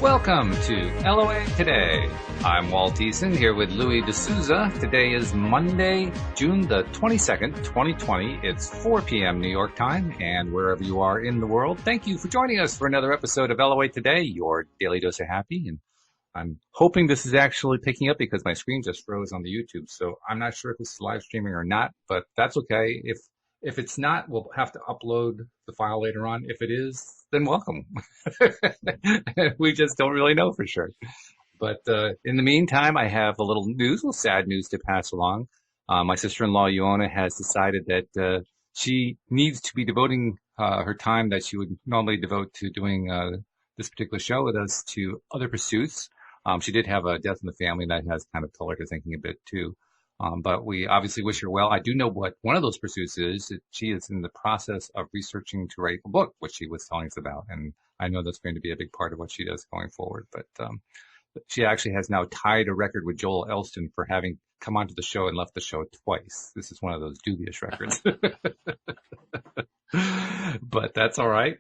Welcome to LOA Today. I'm Walt Eason here with Louis D'Souza. Today is Monday, June the 22nd, 2020. It's 4 p.m. New York time, and wherever you are in the world, thank you for joining us for another episode of LOA Today, your daily dose of happy. And I'm hoping this is actually picking up because my screen just froze on the YouTube, so I'm not sure if this is live streaming or not, but that's okay. If it's not, we'll have to upload the file later on. If it is, then welcome. We just don't really know for sure. But in the meantime, I have a little sad news to pass along. My sister-in-law, Uohna, has decided that she needs to be devoting her time that she would normally devote to doing this particular show with us to other pursuits. She did have a death in the family that has kind of colored her thinking a bit too. But we obviously wish her well. I do know what one of those pursuits is. She is in the process of researching to write a book, which she was telling us about. And I know that's going to be a big part of what she does going forward. But she actually has now tied a record with Joel Elston for having come onto the show and left the show twice. This is one of those dubious records. But that's all right.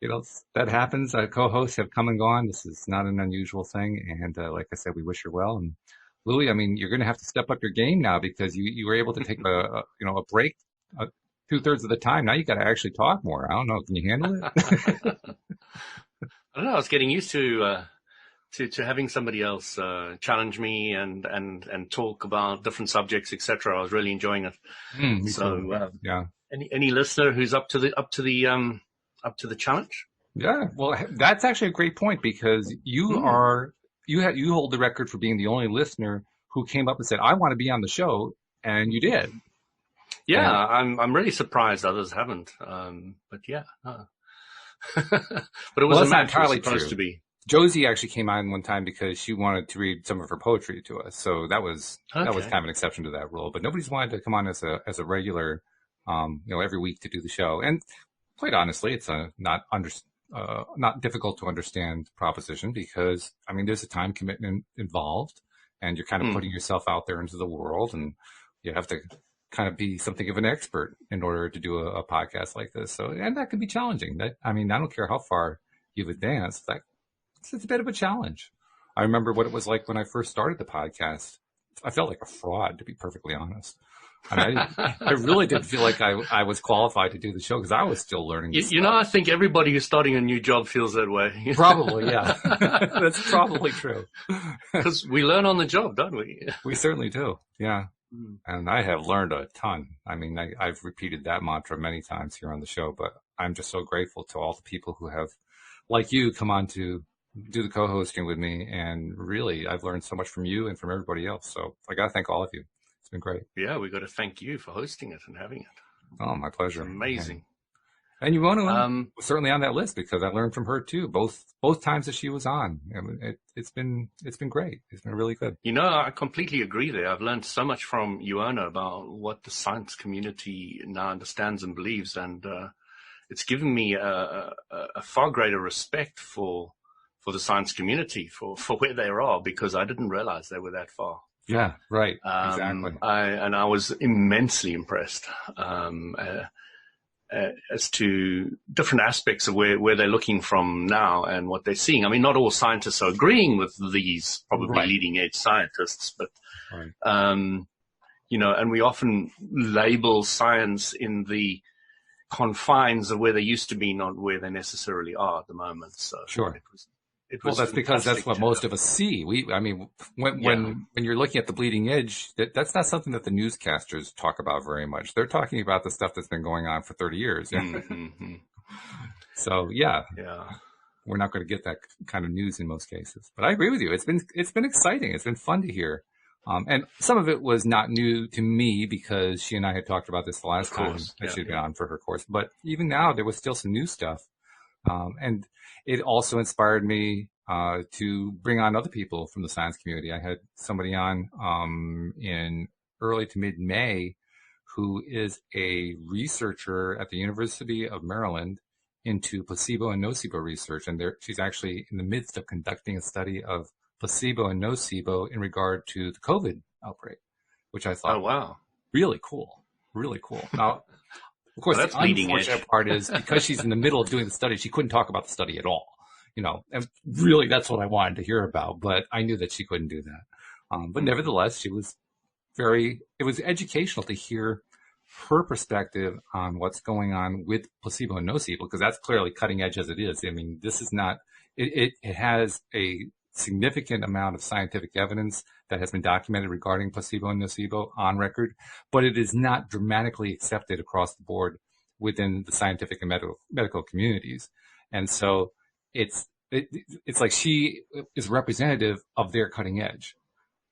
You know, that happens. Co-hosts have come and gone. This is not an unusual thing. And like I said, we wish her well. And Louis, I mean, you're going to have to step up your game now because you were able to take a break 2/3 of the time. Now you got to actually talk more. I don't know. Can you handle it? I don't know. I was getting used to having somebody else challenge me and talk about different subjects, etc. I was really enjoying it. Yeah. Any listener who's up to the challenge? Yeah. Well, that's actually a great point because you hold the record for being the only listener who came up and said, "I want to be on the show," and you did. Yeah, I'm really surprised others haven't. But yeah, no. But it was not entirely supposed true. To be. Josie actually came on one time because she wanted to read some of her poetry to us, so that was kind of an exception to that rule. But nobody's wanted to come on as a regular, every week to do the show. And quite honestly, it's not difficult to understand proposition because, I mean, there's a time commitment involved and you're kind of putting yourself out there into the world and you have to kind of be something of an expert in order to do a podcast like this. So, and that can be challenging. I don't care how far you've advanced, it's a bit of a challenge. I remember what it was like when I first started the podcast. I felt like a fraud, to be perfectly honest. I really did feel like I was qualified to do the show because I was still learning. I think everybody who's starting a new job feels that way. Probably, yeah. That's probably true. Because we learn on the job, don't we? We certainly do, yeah. And I have learned a ton. I mean, I've repeated that mantra many times here on the show, but I'm just so grateful to all the people who have, like you, come on to do the co-hosting with me. And really, I've learned so much from you and from everybody else. So I got to thank all of you. It's been great. Yeah, we got to thank you for hosting it and having it. Oh, my pleasure. It's amazing. And Uohna was certainly on that list because I learned from her too. Both times that she was on, it's been great. It's been really good. I completely agree there. I've learned so much from Uohna about what the science community now understands and believes, and it's given me a far greater respect for the science community for where they are because I didn't realize they were that far. Yeah, right. Exactly. I was immensely impressed as to different aspects of where they're looking from now and what they're seeing. I mean, not all scientists are agreeing with these probably leading edge scientists, but, and we often label science in the confines of where they used to be, not where they necessarily are at the moment. So sure. Well, that's because that's what most of us see. When you're looking at the bleeding edge, that's not something that the newscasters talk about very much. They're talking about the stuff that's been going on for 30 years. Mm-hmm. So, yeah, we're not going to get that kind of news in most cases. But I agree with you. It's been exciting. It's been fun to hear. And some of it was not new to me because she and I had talked about this the last time that she'd been on for her course. But even now, there was still some new stuff. And it also inspired me to bring on other people from the science community. I had somebody on in early to mid-May who is a researcher at the University of Maryland into placebo and nocebo research. And she's actually in the midst of conducting a study of placebo and nocebo in regard to the COVID outbreak, which I thought, really cool. Now, of course, the unfortunate part is because she's in the middle of doing the study, she couldn't talk about the study at all. and really that's what I wanted to hear about, but I knew that she couldn't do that. But nevertheless, it was educational to hear her perspective on what's going on with placebo and nocebo, because that's clearly cutting edge as it is. I mean, this is not, it has a significant amount of scientific evidence that has been documented regarding placebo and nocebo on record, but it is not dramatically accepted across the board within the scientific and medical communities. And so it's like she is representative of their cutting edge.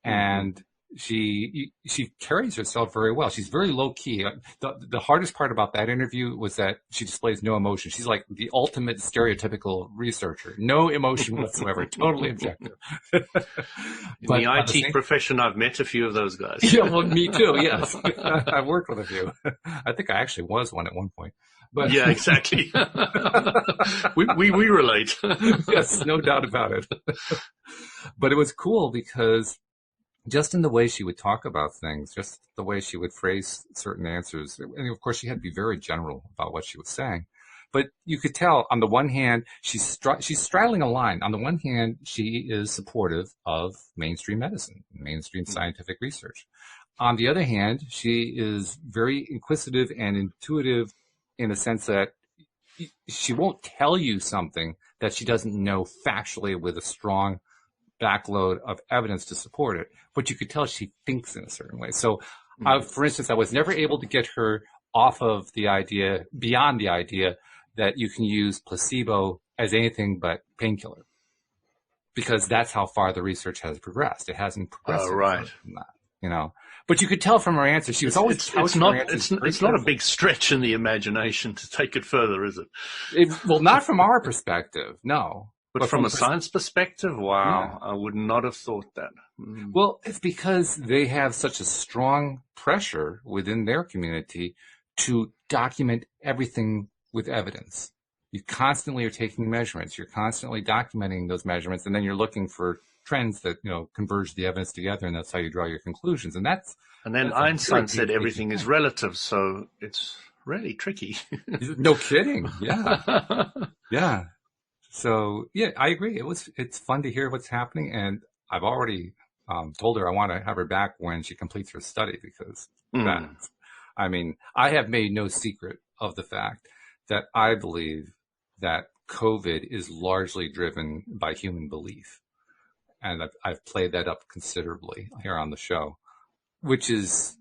And she carries herself very well. She's very low key. The hardest part about that interview was that she displays no emotion. She's like the ultimate stereotypical researcher. No emotion whatsoever. Totally objective. In the IT profession, I've met a few of those guys. Yeah, well, me too. Yes, I've worked with a few. I think I actually was one at one point. But yeah, exactly. we relate. Yes, no doubt about it. But it was cool because just in the way she would talk about things, just the way she would phrase certain answers. And of course, she had to be very general about what she was saying. But you could tell, on the one hand, she's straddling a line. On the one hand, she is supportive of mainstream medicine, mainstream scientific research. On the other hand, she is very inquisitive and intuitive in the sense that she won't tell you something that she doesn't know factually with a strong backload of evidence to support it, but you could tell she thinks in a certain way. So, for instance, I was never able to get her off of beyond the idea that you can use placebo as anything but painkiller, because that's how far the research has progressed. It hasn't progressed. Oh, right. From that, But you could tell from her answer, she was always it's not a big stretch in the imagination to take it further, is it? Well, not from our perspective, no. But from a science perspective, wow, yeah. I would not have thought that. Well, it's because they have such a strong pressure within their community to document everything with evidence. You constantly are taking measurements. You're constantly documenting those measurements, and then you're looking for trends that, converge the evidence together, and that's how you draw your conclusions. And then Einstein said everything is relative, so it's really tricky. No kidding. Yeah. Yeah. So yeah, I agree. It's fun to hear what's happening, and I've already told her I want to have her back when she completes her study, because I have made no secret of the fact that I believe that COVID is largely driven by human belief, and I've played that up considerably here on the show, which is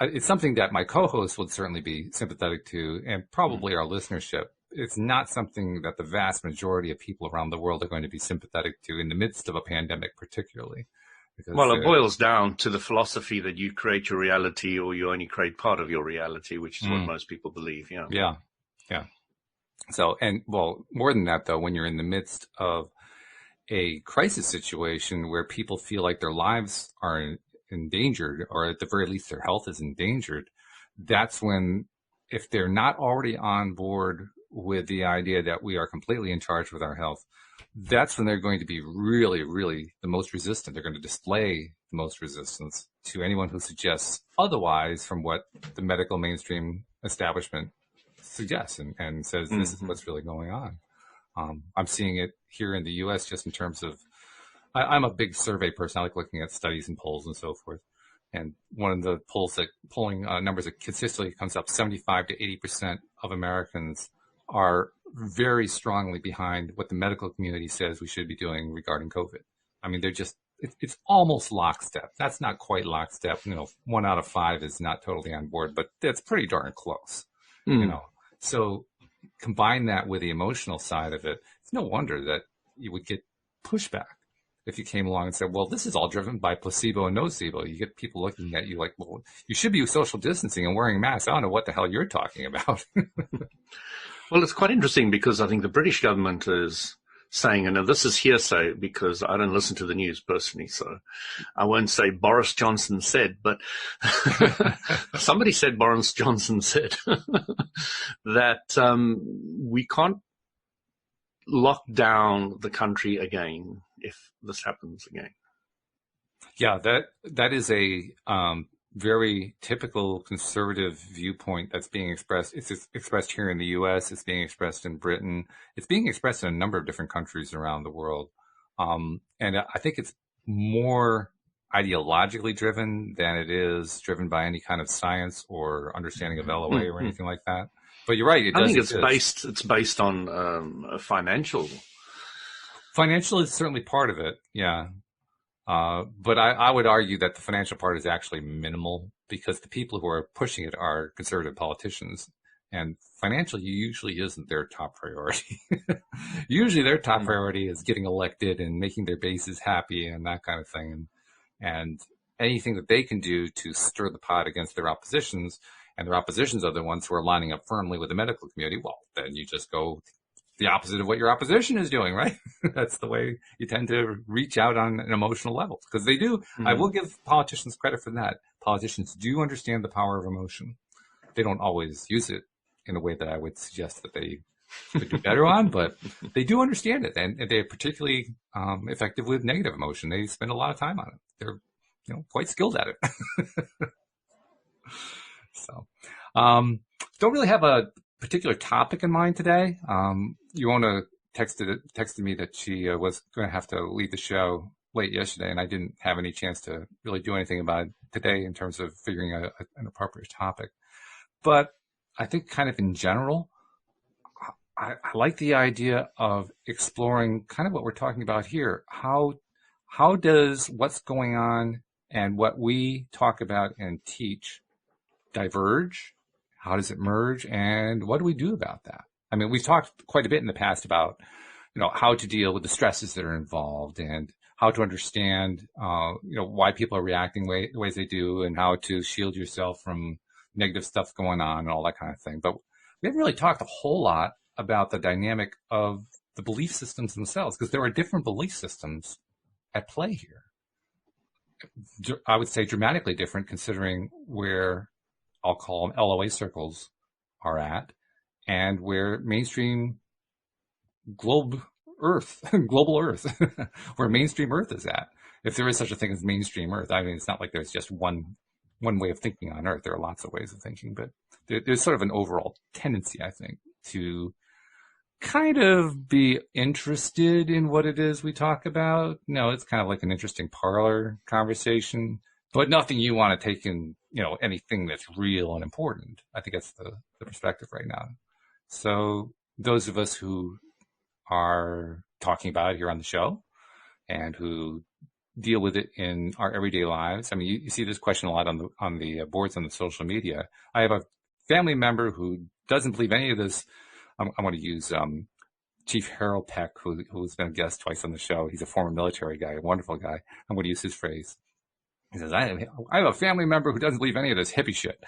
it's something that my co-host would certainly be sympathetic to, and probably our listenership. It's not something that the vast majority of people around the world are going to be sympathetic to in the midst of a pandemic, particularly. Well, it boils down to the philosophy that you create your reality, or you only create part of your reality, which is what most people believe. Yeah. Yeah. Yeah. So, more than that, though, when you're in the midst of a crisis situation where people feel like their lives are endangered, or at the very least their health is endangered, that's when, if they're not already on board with the idea that we are completely in charge with our health, that's when they're going to be really, really the most resistant. They're going to display the most resistance to anyone who suggests otherwise from what the medical mainstream establishment suggests and says this is what's really going on. I'm seeing it here in the U.S. just in terms of, I'm a big survey person. I like looking at studies and polls and so forth. And one of the polling numbers that consistently comes up, 75 to 80% of Americans are very strongly behind what the medical community says we should be doing regarding COVID. I mean, it's almost lockstep. That's not quite lockstep. 1 out of 5 is not totally on board, but that's pretty darn close. So combine that with the emotional side of it. It's no wonder that you would get pushback if you came along and said, well, this is all driven by placebo and nocebo. You get people looking at you like, well, you should be social distancing and wearing masks. I don't know what the hell you're talking about. Well, it's quite interesting because I think the British government is saying, and now this is hearsay because I don't listen to the news personally, so I won't say Boris Johnson said, but somebody said Boris Johnson said that we can't lock down the country again if this happens again. Yeah, that is a very typical conservative viewpoint that's being expressed. It's expressed here in the U.S. It's being expressed in Britain. It's being expressed in a number of different countries around the world. And I think it's more ideologically driven than it is driven by any kind of science or understanding of LOA or anything like that. But you're right. I think it's based on financial. Financial is certainly part of it. Yeah. But I would argue that the financial part is actually minimal because the people who are pushing it are conservative politicians, and financial usually isn't their top priority. Usually their top priority is getting elected and making their bases happy and that kind of thing. And anything that they can do to stir the pot against their oppositions, and their oppositions are the ones who are lining up firmly with the medical community, well, then you just go the opposite of what your opposition is doing, right? That's the way you tend to reach out on an emotional level, because they do. Mm-hmm. I will give politicians credit for that. Politicians do understand the power of emotion. They don't always use it in a way that I would suggest that they could do better on, but they do understand it, and they're particularly effective with negative emotion. They spend a lot of time on it. They're, quite skilled at it. So, don't really have a particular topic in mind today. Uohna texted me that she was going to have to leave the show late yesterday, and I didn't have any chance to really do anything about it today in terms of figuring out an appropriate topic. But I think kind of in general, I like the idea of exploring kind of what we're talking about here. How does what's going on and what we talk about and teach diverge? How does it merge? And what do we do about that? I mean, we've talked quite a bit in the past about, how to deal with the stresses that are involved and how to understand, why people are reacting the ways they do, and how to shield yourself from negative stuff going on and all that kind of thing. But we haven't really talked a whole lot about the dynamic of the belief systems themselves, because there are different belief systems at play here. I would say dramatically different, considering where I'll call them LOA circles are at, and where mainstream global Earth, where mainstream Earth is at. If there is such a thing as mainstream Earth, I mean, it's not like there's just one way of thinking on Earth. There are lots of ways of thinking, but there's sort of an overall tendency, I think, to kind of be interested in what it is we talk about. It's kind of like an interesting parlor conversation, but nothing you want to take in, anything that's real and important. I think that's the perspective right now. So those of us who are talking about it here on the show and who deal with it in our everyday lives. I mean, you see this question a lot on the boards on the social media. I have a family member who doesn't believe any of this. I'm going to use Chief Harold Peck, who's been a guest twice on the show. He's a former military guy, a wonderful guy. I'm going to use his phrase. He says, I have a family member who doesn't believe any of this hippie shit.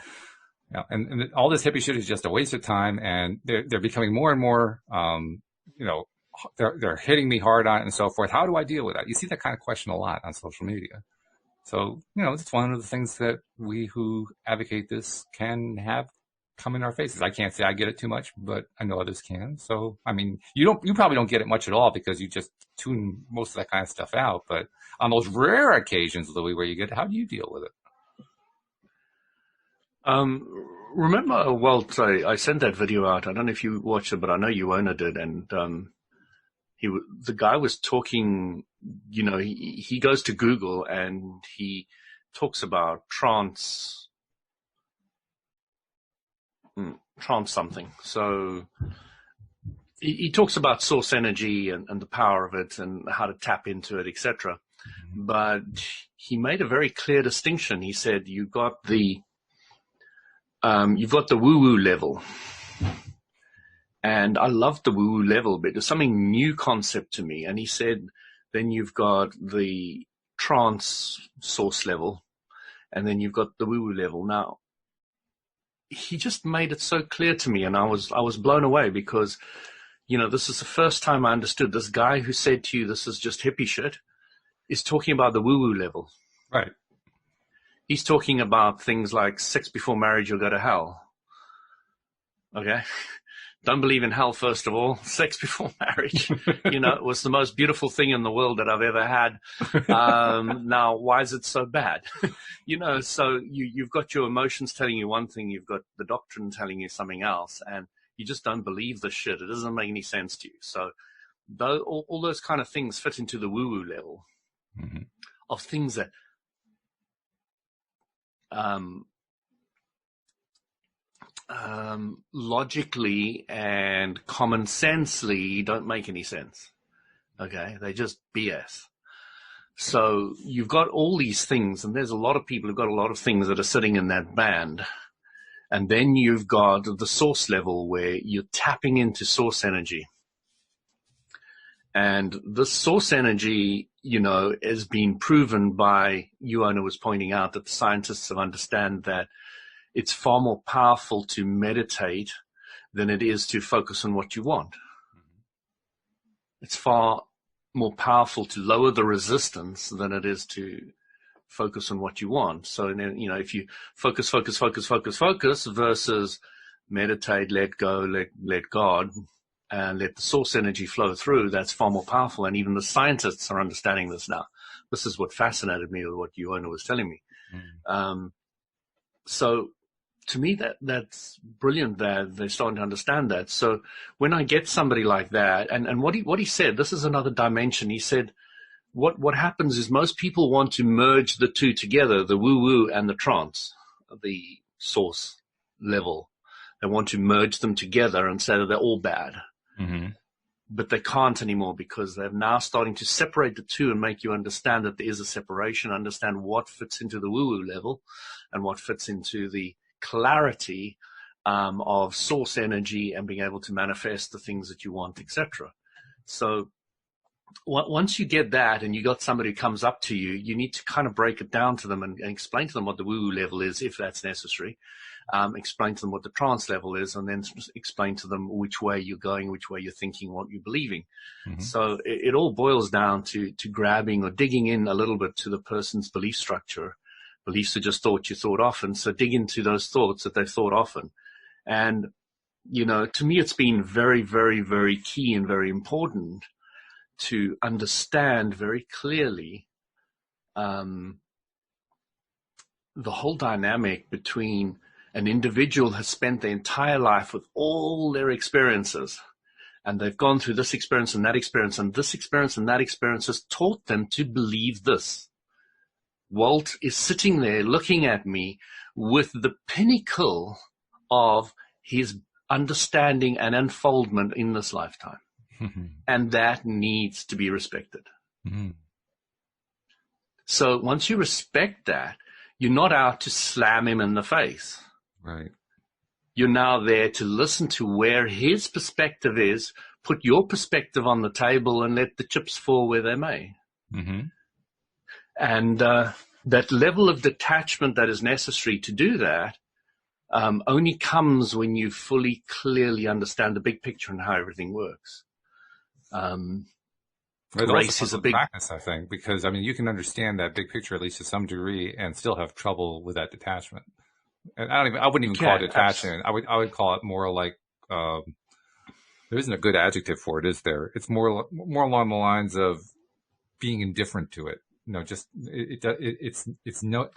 And all this hippie shit is just a waste of time, and they're becoming more and more, they're hitting me hard on it and so forth. How do I deal with that? You see that kind of question a lot on social media. So, it's one of the things that we who advocate this can have come in our faces. I can't say I get it too much, but I know others can. So, I mean, you probably don't get it much at all because you just tune most of that kind of stuff out. But on those rare occasions, Louis, where you get it, how do you deal with it? Remember, Walt, I sent that video out. I don't know if you watched it, but I know Uohna did. And the guy was talking, he goes to Google and he talks about trance something. So he talks about source energy and the power of it and how to tap into it, etc. But he made a very clear distinction. He said, you've got the woo-woo level. And I loved the woo-woo level, but it was something new concept to me. And he said, then you've got the trance source level, and then you've got the woo-woo level. Now, he just made it so clear to me, and I was blown away because, this is the first time I understood this guy who said to you, this is just hippie shit, is talking about the woo-woo level. Right. He's talking about things like sex before marriage, you'll go to hell. Okay. don't believe in hell, first of all. Sex before marriage, it was the most beautiful thing in the world that I've ever had. Now, why is it so bad? So you've got your emotions telling you one thing, you've got the doctrine telling you something else, and you just don't believe the shit. It doesn't make any sense to you. So all those kind of things fit into the woo-woo level of things that logically and common sensely don't make any sense. Okay, they just BS. So you've got all these things, and there's a lot of people who've got a lot of things that are sitting in that band. And then you've got the source level where you're tapping into source energy. And this source energy, has been proven by, Uohna was pointing out that the scientists have understand that it's far more powerful to meditate than it is to focus on what you want. It's far more powerful to lower the resistance than it is to focus on what you want. So, if you focus versus meditate, let go, let God, and let the source energy flow through, that's far more powerful. And even the scientists are understanding this now. This is what fascinated me with what Uohna was telling me. So to me, that's brilliant that they're starting to understand that. So when I get somebody like that, and what he said, this is another dimension. He said, what happens is most people want to merge the two together, the woo-woo and the trance, the source level. They want to merge them together and say that they're all bad. But they can't anymore because they're now starting to separate the two and make you understand that there is a separation, understand what fits into the woo-woo level and what fits into the clarity of source energy and being able to manifest the things that you want, etc. So once you get that and you got somebody who comes up to you, you need to kind of break it down to them and explain to them what the woo-woo level is, if that's necessary. Explain to them what the trance level is, and then explain to them which way you're going, which way you're thinking, what you're believing. So it all boils down to grabbing or digging in a little bit to the person's belief structure. Beliefs are just thoughts you thought often, so dig into those thoughts that they've thought often. And, to me, it's been very, very, very key and very important to understand very clearly the whole dynamic between an individual has spent their entire life with all their experiences, and they've gone through this experience and that experience, and this experience and that experience has taught them to believe this. Walt is sitting there looking at me with the pinnacle of his understanding and unfoldment in this lifetime. And that needs to be respected. So once you respect that, you're not out to slam him in the face. Right. You're now there to listen to where his perspective is, put your perspective on the table, and let the chips fall where they may. And that level of detachment that is necessary to do that only comes when you fully, clearly understand the big picture and how everything works. Race is a big practice, I think, because you can understand that big picture at least to some degree and still have trouble with that detachment. And I wouldn't even call it detachment. I would call it more like there isn't a good adjective for it, is there? It's more along the lines of being indifferent to it. It's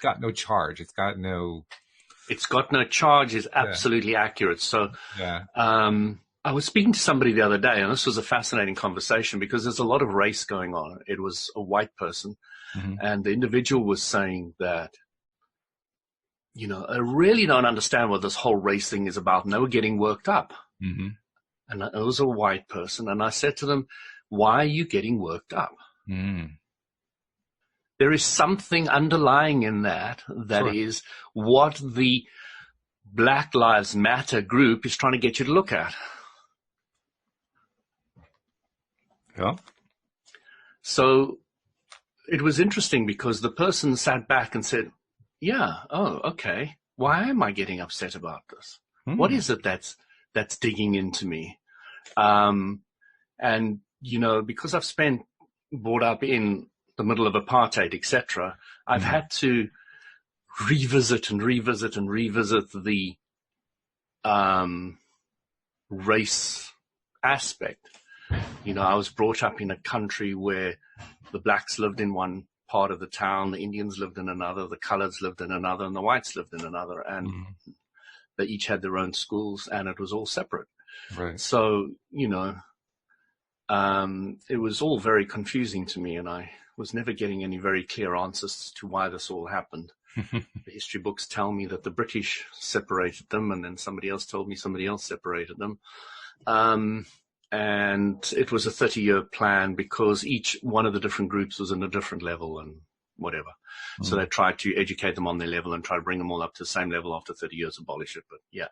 got no charge. It's got no charge is absolutely accurate. So I was speaking to somebody the other day, and this was a fascinating conversation because there's a lot of race going on. It was a white person, and the individual was saying that, I really don't understand what this whole race thing is about. And they were getting worked up. And it was a white person. And I said to them, why are you getting worked up? There is something underlying in that is what the Black Lives Matter group is trying to get you to look at. Yeah. So it was interesting because the person sat back and said, okay. Why am I getting upset about this? What is it that's digging into me? And, because I've brought up in the middle of apartheid, etc., I've had to revisit the race aspect. I was brought up in a country where the blacks lived in one part of the town, the Indians lived in another, the coloreds lived in another, and the whites lived in another. And they each had their own schools, and it was all separate. Right. So, it was all very confusing to me, and I was never getting any very clear answers to why this all happened. The history books tell me that the British separated them, and then somebody else told me somebody else separated them. And it was a 30-year plan because each one of the different groups was in a different level and whatever. So they tried to educate them on their level and try to bring them all up to the same level after 30 years, abolish it. But yeah,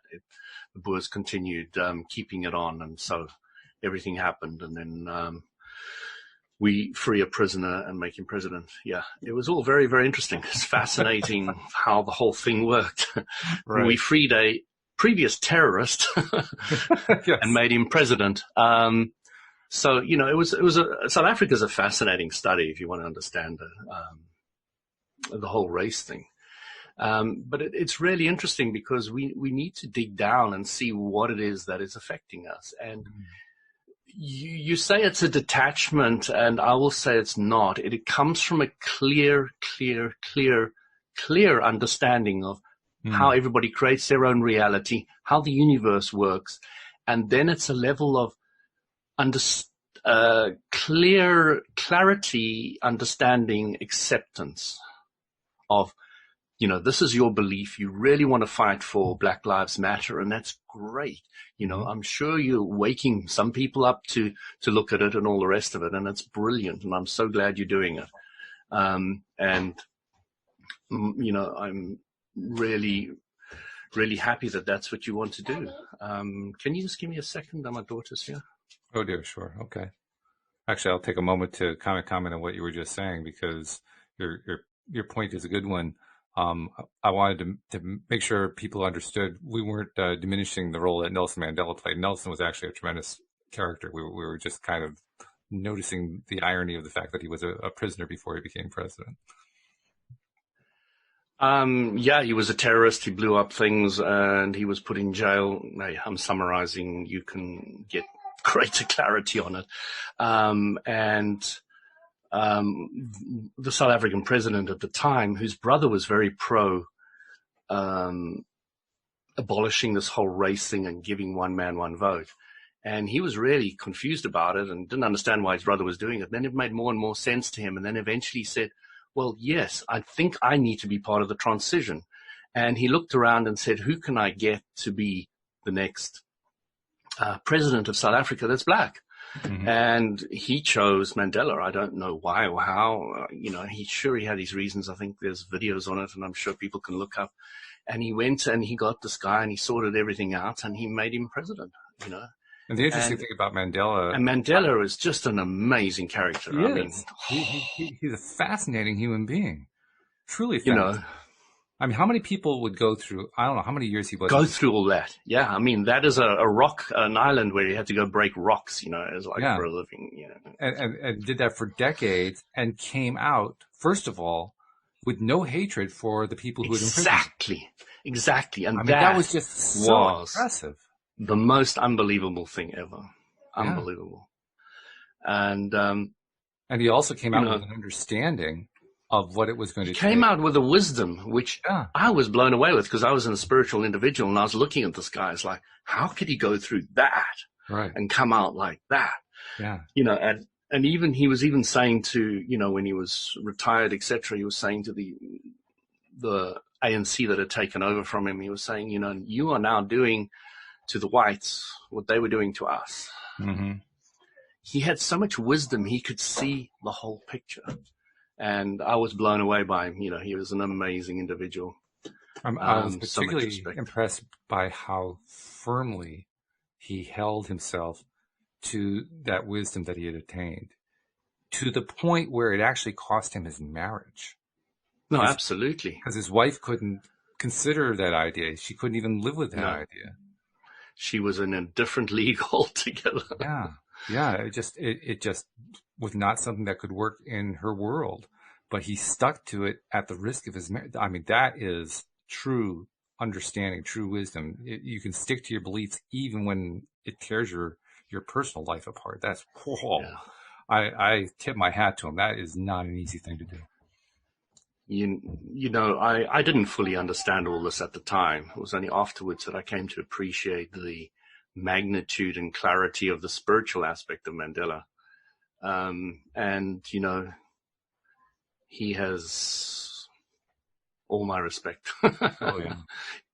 the Boers continued keeping it on, and so everything happened. And then we free a prisoner and make him president. Yeah, it was all very, very interesting. It's fascinating how the whole thing worked. Right. We freed a previous terrorist Yes. and made him president. So, South Africa is a fascinating study if you want to understand the whole race thing. But it's really interesting because we need to dig down and see what it is that is affecting us. And you say it's a detachment, and I will say it's not. It comes from a clear understanding of how everybody creates their own reality, how the universe works. And then it's a level of clarity, understanding, acceptance of, this is your belief. You really want to fight for Black Lives Matter, and that's great. I'm sure you're waking some people up to look at it and all the rest of it, and it's brilliant, and I'm so glad you're doing it. I'm really, really happy that that's what you want to do. Can you just give me a second? My daughter's here. Oh dear, sure. Okay. Actually, I'll take a moment to comment on what you were just saying, because your point is a good one. I wanted to make sure people understood we weren't diminishing the role that Nelson Mandela played. Nelson was actually a tremendous character. We were just kind of noticing the irony of the fact that he was a prisoner before he became president. Yeah, he was a terrorist. He blew up things and he was put in jail. I'm summarizing. You can get greater clarity on it. The South African president at the time, whose brother was very pro abolishing this whole race thing and giving one man, one vote. And he was really confused about it and didn't understand why his brother was doing it. Then it made more and more sense to him. And then eventually he said, well, yes, I think I need to be part of the transition. And he looked around and said, who can I get to be the next president of South Africa that's black? Mm-hmm. And he chose Mandela. I don't know why or how. He had his reasons. I think there's videos on it, and I'm sure people can look up. And he went and he got this guy and he sorted everything out and he made him president, And the interesting thing about Mandela... And Mandela is just an amazing character. He's a fascinating human being. Truly fascinating. I mean, how many people would go through, I don't know how many years he was... Go through all that. Yeah, I mean, that is an island where you had to go break rocks, as like for a living, And did that for decades and came out, first of all, with no hatred for the people who had imprisoned. Exactly. And that was just so impressive. The most unbelievable thing ever. Unbelievable. And he also came out with an understanding of what it was going to take. He came out with a wisdom, which I was blown away with because I was a spiritual individual and I was looking at this guy. It's like, how could he go through that and come out like that? Yeah. And even he was even saying to, when he was retired, etc., he was saying to the ANC that had taken over from him, he was saying, you are now doing to the whites what they were doing to us. Mm-hmm. He had so much wisdom, he could see the whole picture. And I was blown away by him. He was an amazing individual. I was particularly impressed by how firmly he held himself to that wisdom that he had attained, to the point where it actually cost him his marriage. No, absolutely. Because his wife couldn't consider that idea. She couldn't even live with that idea. She was in a different league altogether. Yeah. It just was not something that could work in her world. But he stuck to it at the risk of his marriage. I mean, that is true understanding, true wisdom. You can stick to your beliefs even when it tears your personal life apart. That's, whoa. Yeah. I tip my hat to him. That is not an easy thing to do. You know, I didn't fully understand all this at the time. It was only afterwards that I came to appreciate the magnitude and clarity of the spiritual aspect of Mandela. And, you know, he has all my respect. Oh, yeah.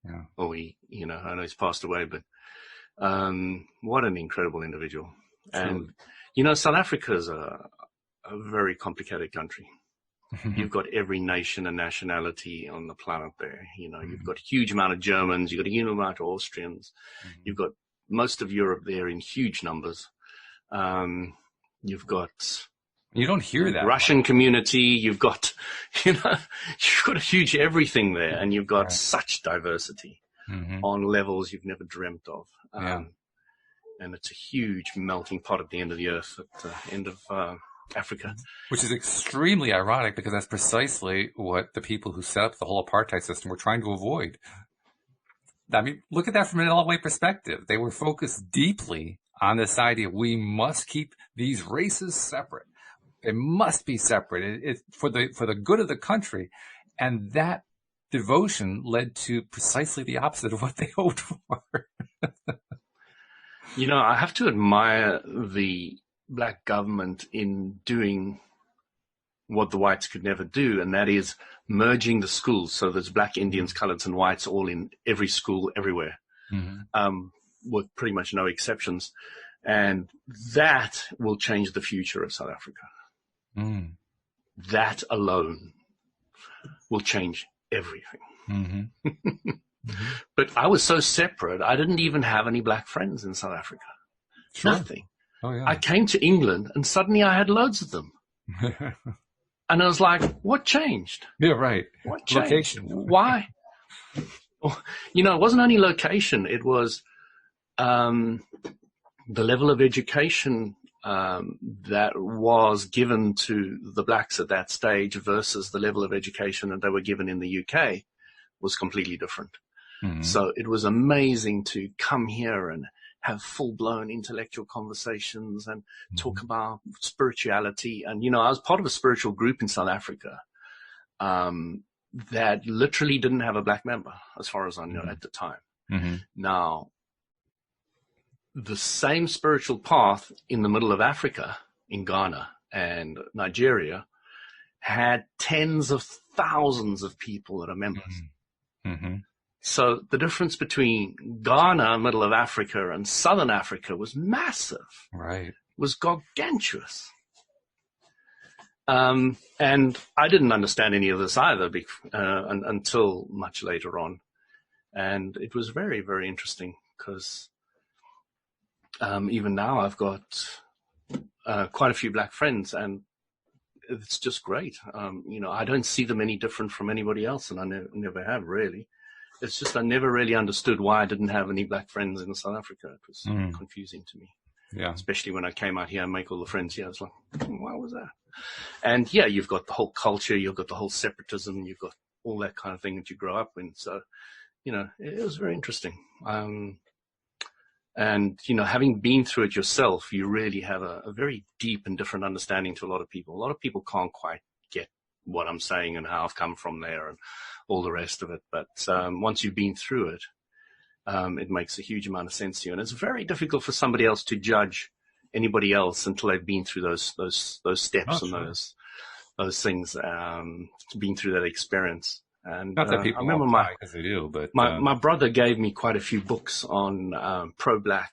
Yeah. Oh, you know, I know he's passed away, but what an incredible individual. Truly. And, you know, South Africa is a very complicated country. You've got every nation and nationality on the planet there. You know, you've got a huge amount of Germans, you've got a huge amount of Austrians, you've got most of Europe there in huge numbers. You've got You don't hear that Russian much. community, you've got, you know, you've got a huge everything there, and you've got Right. such diversity on levels you've never dreamt of. Yeah. And it's a huge melting pot at the end of the earth, at the end of Africa. Which is extremely ironic because that's precisely what the people who set up the whole apartheid system were trying to avoid. I mean, look at that from an LOA perspective. They were focused deeply on this idea we must keep these races separate. They must be separate. It's for the good of the country. And that devotion led to precisely the opposite of what they hoped for. You know, I have to admire the black government in doing what the whites could never do, and that is merging the schools. So there's black, Indians, coloreds, and whites all in every school everywhere, with pretty much no exceptions. And that will change the future of South Africa. That alone will change everything. But I was so separate, I didn't even have any black friends in South Africa. Sure. Nothing. Oh, yeah. I came to England and suddenly I had loads of them. And I was like, what changed? Yeah, right. What changed? Location. Why? You know, it wasn't only location. It was the level of education that was given to the blacks at that stage versus the level of education that they were given in the UK was completely different. So it was amazing to come here and have full-blown intellectual conversations and talk about spirituality. And, you know, I was part of a spiritual group in South Africa that literally didn't have a black member, as far as I know at the time. Now, the same spiritual path in the middle of Africa, in Ghana and Nigeria, had tens of thousands of people that are members. So the difference between Ghana, middle of Africa, and southern Africa was massive. Right. Was gargantuous. And I didn't understand any of this either until much later on. And it was very, very interesting because even now I've got quite a few black friends, and it's just great. You know, I don't see them any different from anybody else, and I never have really. It's just I never really understood why I didn't have any black friends in South Africa. It was confusing to me. Yeah. Especially when I came out here and make all the friends here. I was like, why was that? And yeah, you've got the whole culture, you've got the whole separatism, you've got all that kind of thing that you grow up in. So, you know, it was very interesting. And, you know, having been through it yourself, you really have a very deep and different understanding to a lot of people. A lot of people can't quite get what I'm saying and how I've come from there and all the rest of it. But once you've been through it, it makes a huge amount of sense to you. And it's very difficult for somebody else to judge anybody else until they've been through those steps and those things, been through that experience. And not that people I remember because they do, but my brother gave me quite a few books on pro-black.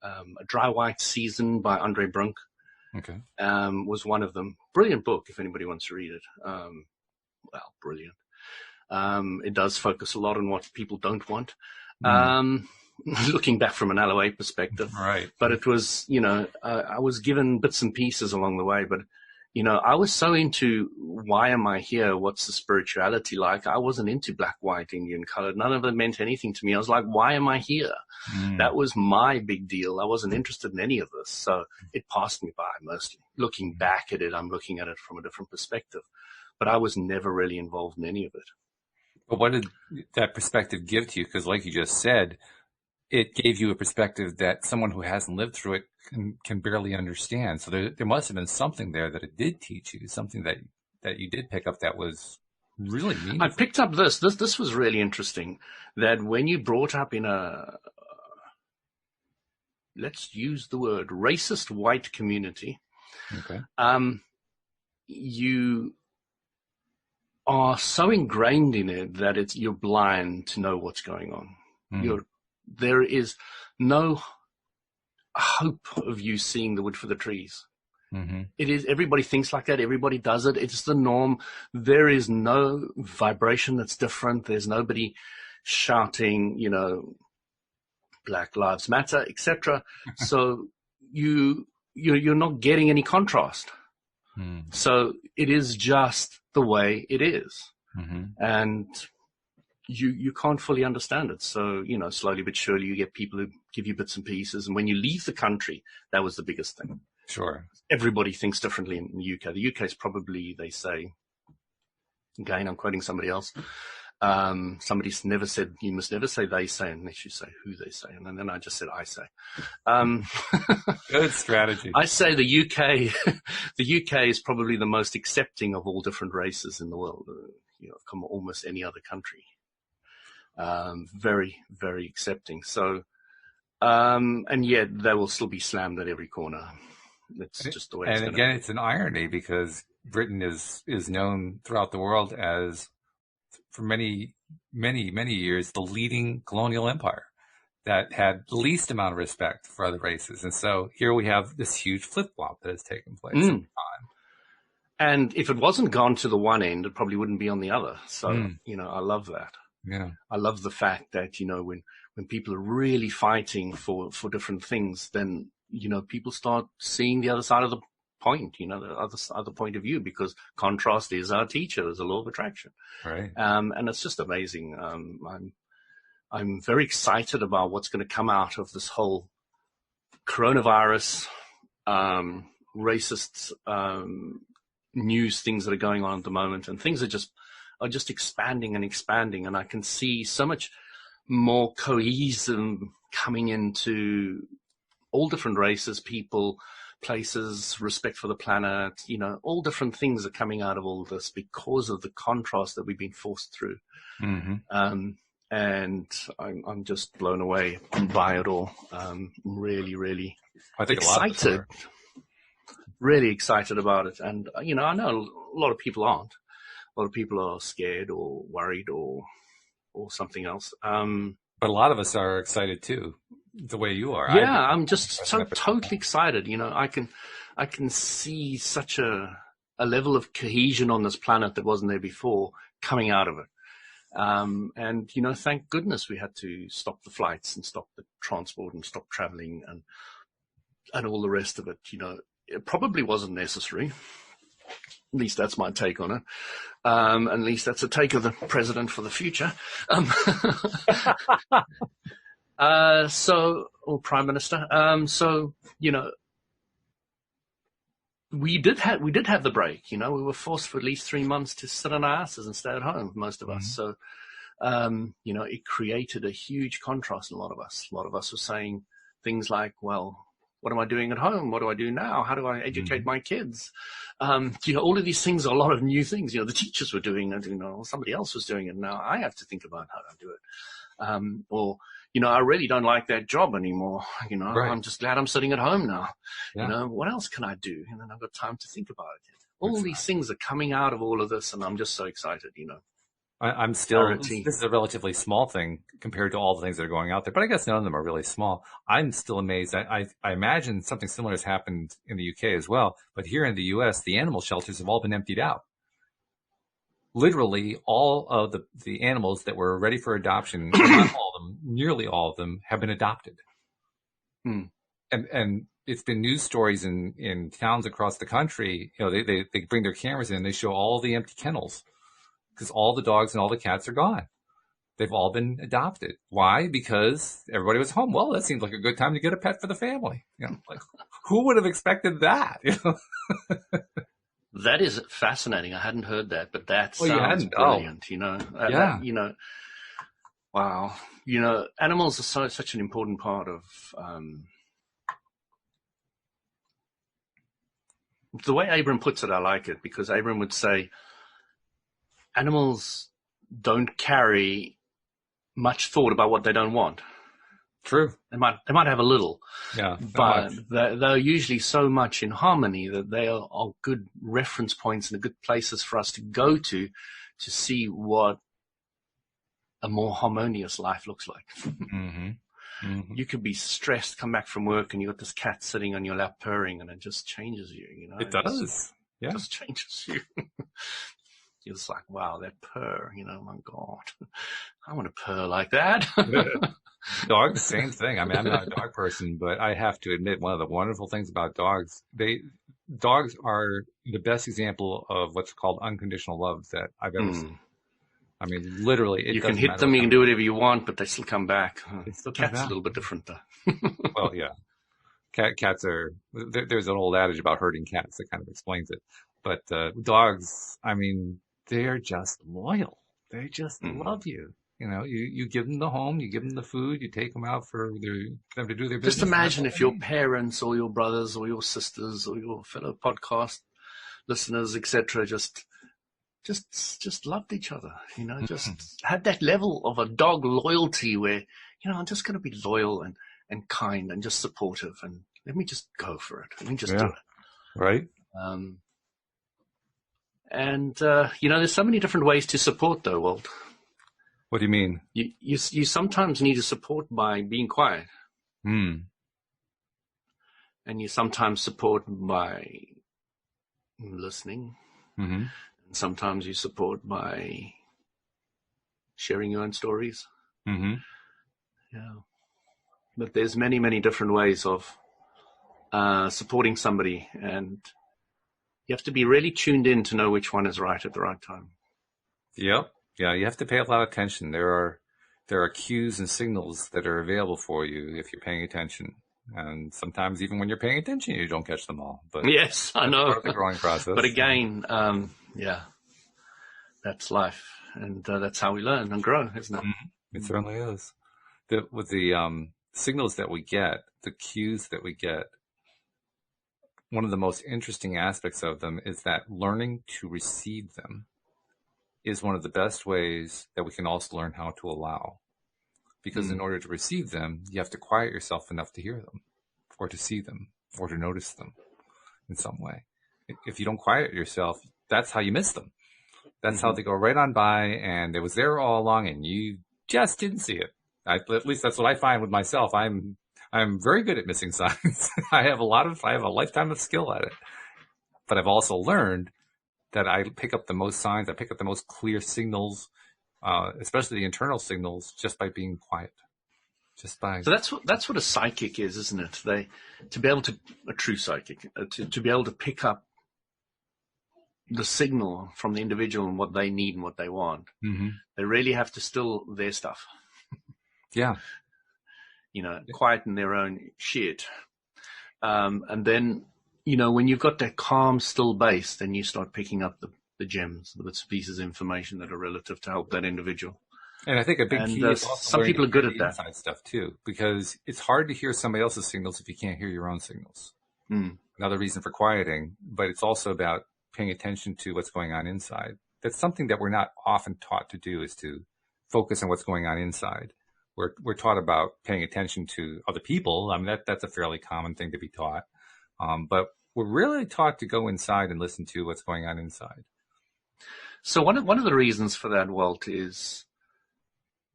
A Dry White Season by Andre Brunk was one of them. Brilliant book if anybody wants to read it. Well, brilliant. It does focus a lot on what people don't want. Looking back from an LOA perspective. Right. But it was, you know, I was given bits and pieces along the way, but, you know, I was so into why am I here? What's the spirituality like? I wasn't into black, white, Indian, colored. None of it meant anything to me. I was like, why am I here? That was my big deal. I wasn't interested in any of this. So it passed me by mostly. Looking back at it, I'm looking at it from a different perspective. But I was never really involved in any of it. But what did that perspective give to you? Because like you just said, it gave you a perspective that someone who hasn't lived through it can barely understand. So there must have been something there that it did teach you, something that you did pick up that was really meaningful. I picked up this was really interesting, that when you brought up in a, let's use the word, racist white community, Okay. You are so ingrained in it that you're blind to know what's going on. There is no hope of you seeing the wood for the trees. It is, everybody thinks like that. Everybody does it. It's the norm. There is no vibration that's different. There's nobody shouting, Black Lives Matter, etc. So you're not getting any contrast. So it is just the way it is. And you can't fully understand it. So, slowly but surely you get people who give you bits and pieces. And when you leave the country, that was the biggest thing. Sure. Everybody thinks differently in the UK. The UK is probably, they say, again, I'm quoting somebody else. Somebody's never said, you must never say they say unless you say who they say. And then I just said I say. Good strategy. I say the UK is probably the most accepting of all different races in the world, from almost any other country. Very, very accepting. So, and yet they will still be slammed at every corner. It's just the way it's going to be. And again, it's an irony because Britain is known throughout the world as, for many, many, many years, the leading colonial empire that had the least amount of respect for other races. And so here we have this huge flip-flop that has taken place over time. And if it wasn't gone to the one end, it probably wouldn't be on the other. So, I love that. Yeah. I love the fact that, when people are really fighting for different things, then, people start seeing the other side of the point, the other point of view, because contrast is our teacher. There's a law of attraction. Right. And it's just amazing. I'm very excited about what's going to come out of this whole coronavirus, racist, news things that are going on at the moment, and things are just expanding and expanding. And I can see so much more cohesion coming into all different races, people, places, respect for the planet, all different things are coming out of all this because of the contrast that we've been forced through. And I'm just blown away by it all. Really, really excited. Really excited about it. And, I know a lot of people aren't. A lot of people are scared or worried or something else. But a lot of us are excited too, the way you are. Yeah, I'm just so totally excited. I can see such a level of cohesion on this planet that wasn't there before coming out of it. And, thank goodness we had to stop the flights and stop the transport and stop traveling and all the rest of it. It probably wasn't necessary. At least that's my take on it. At least that's a take of the president for the future. Or prime minister. We did have the break. We were forced for at least 3 months to sit on our asses and stay at home, most of us. So, it created a huge contrast in a lot of us. A lot of us were saying things like, well, what am I doing at home? What do I do now? How do I educate my kids? All of these things are a lot of new things. The teachers were doing it, somebody else was doing it. Now I have to think about how to do it. I really don't like that job anymore. Right. I'm just glad I'm sitting at home now. Yeah. What else can I do? And then I've got time to think about it. All these things are coming out of all of this, and I'm just so excited, I'm still, this is a relatively small thing compared to all the things that are going out there, but I guess none of them are really small. I'm still amazed. I imagine something similar has happened in the UK as well, but here in the US, the animal shelters have all been emptied out. Literally all of the animals that were ready for adoption, not all of them, nearly all of them have been adopted. And it's been news stories in towns across the country. They bring their cameras in and they show all the empty kennels because all the dogs and all the cats are gone. They've all been adopted. Why? Because everybody was home. Well, that seems like a good time to get a pet for the family. Who would have expected that? That is fascinating. I hadn't heard that, but that you sounds hadn't? brilliant. Yeah. Wow. Animals are such an important part of the way Abram puts it. I like it because Abram would say animals don't carry much thought about what they don't want. True. They might have a little, but they're usually so much in harmony that they are good reference points and good places for us to go to see what a more harmonious life looks like. Mm-hmm. Mm-hmm. You could be stressed, come back from work, and you got this cat sitting on your lap purring, and it just changes you. It does. It just changes you. You're just like, wow, that purr. My God, I want to purr like that. Dogs, same thing. I mean, I'm not a dog person, but I have to admit one of the wonderful things about dogs, dogs are the best example of what's called unconditional love that I've ever seen. I mean, literally, you can hit them, you can do whatever you want, but they still come back. Cats a little bit different, though. Well, yeah. Cats are, there's an old adage about herding cats that kind of explains it. But dogs, I mean, they're just loyal. They just love you. You give them the home, you give them the food, you take them out for them to do their business. Just imagine if your parents or your brothers or your sisters or your fellow podcast listeners, etc., just loved each other, just had that level of a dog loyalty where, I'm just going to be loyal and kind and just supportive and let me just go for it. Let me just do it. Right. There's so many different ways to support though, Walt. What do you mean? You sometimes need to support by being quiet. And you sometimes support by listening. Mm-hmm. And sometimes you support by sharing your own stories. Mm-hmm. Yeah. But there's many, many different ways of supporting somebody. And you have to be really tuned in to know which one is right at the right time. Yep. Yeah, you have to pay a lot of attention. There are cues and signals that are available for you if you're paying attention. And sometimes even when you're paying attention, you don't catch them all. But yes, I know. Part of the growing process. But again, that's life. And that's how we learn and grow, isn't it? It certainly is. With the signals that we get, the cues that we get, one of the most interesting aspects of them is that learning to receive them is one of the best ways that we can also learn how to allow. Because in order to receive them, you have to quiet yourself enough to hear them or to see them or to notice them in some way. If you don't quiet yourself, that's how you miss them. That's how they go right on by and it was there all along and you just didn't see it. At least that's what I find with myself. I'm very good at missing signs. I have a lifetime of skill at it. But I've also learned that I pick up the most signs, I pick up the most clear signals, especially the internal signals, just by being quiet. So that's what a psychic is, isn't it? A true psychic, to be able to pick up the signal from the individual and what they need and what they want. They really have to still their stuff. Yeah. Quieten their own shit. And then, when you've got that calm, still base, then you start picking up the gems, the bits and pieces of information that are relative to help that individial. And I think a big key is also some people are good at that inside stuff too, because it's hard to hear somebody else's signals if you can't hear your own signals. Another reason for quieting, but it's also about paying attention to what's going on inside. That's something that we're not often taught to do, is to focus on what's going on inside. We're taught about paying attention to other people. I mean, that's a fairly common thing to be taught. But we're really taught to go inside and listen to what's going on inside. So one of the reasons for that, Walt, is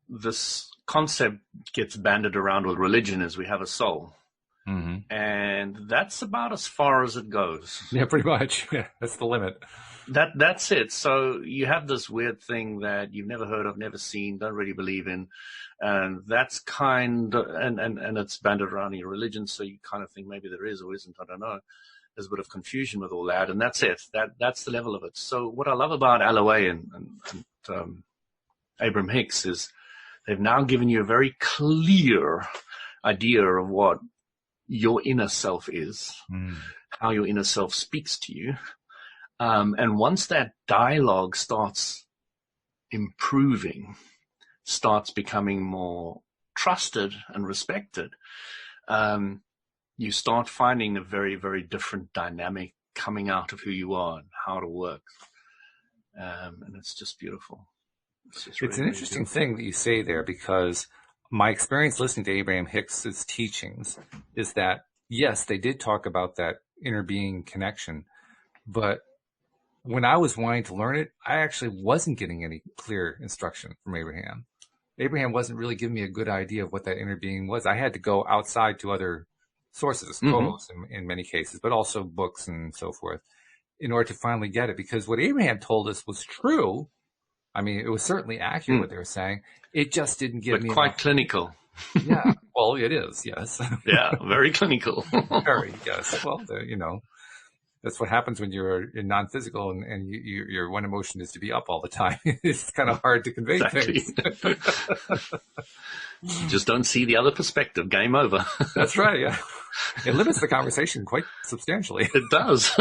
this concept gets banded around with religion as we have a soul. And that's about as far as it goes. Yeah, pretty much. Yeah, that's the limit. That's it. So you have this weird thing that you've never heard of, never seen, don't really believe in. And that's and it's banded around in your religion. So you kind of think maybe there is or isn't. I don't know. There's a bit of confusion with all that. And that's it. That's the level of it. So what I love about LOA and Abraham Hicks is they've now given you a very clear idea of what your inner self is, how your inner self speaks to you. And once that dialogue starts improving, starts becoming more trusted and respected, you start finding a very, very different dynamic coming out of who you are and how to work. And it's just beautiful. It's an interesting thing that you say there, because my experience listening to Abraham Hicks's teachings is that, yes, they did talk about that inner being connection, but when I was wanting to learn it, I actually wasn't getting any clear instruction from Abraham. Abraham wasn't really giving me a good idea of what that inner being was. I had to go outside to other sources, co-hosts in many cases, but also books and so forth, in order to finally get it. Because what Abraham told us was true. I mean, it was certainly accurate what they were saying. It just didn't give me quite clinical. Yeah, well, it is, yes. Yeah, very clinical. Very, yes. Well, that's what happens when you're in non-physical and your one emotion is to be up all the time. It's kind of hard to convey things. You just don't see the other perspective. Game over. That's right, yeah. It limits the conversation quite substantially. It does.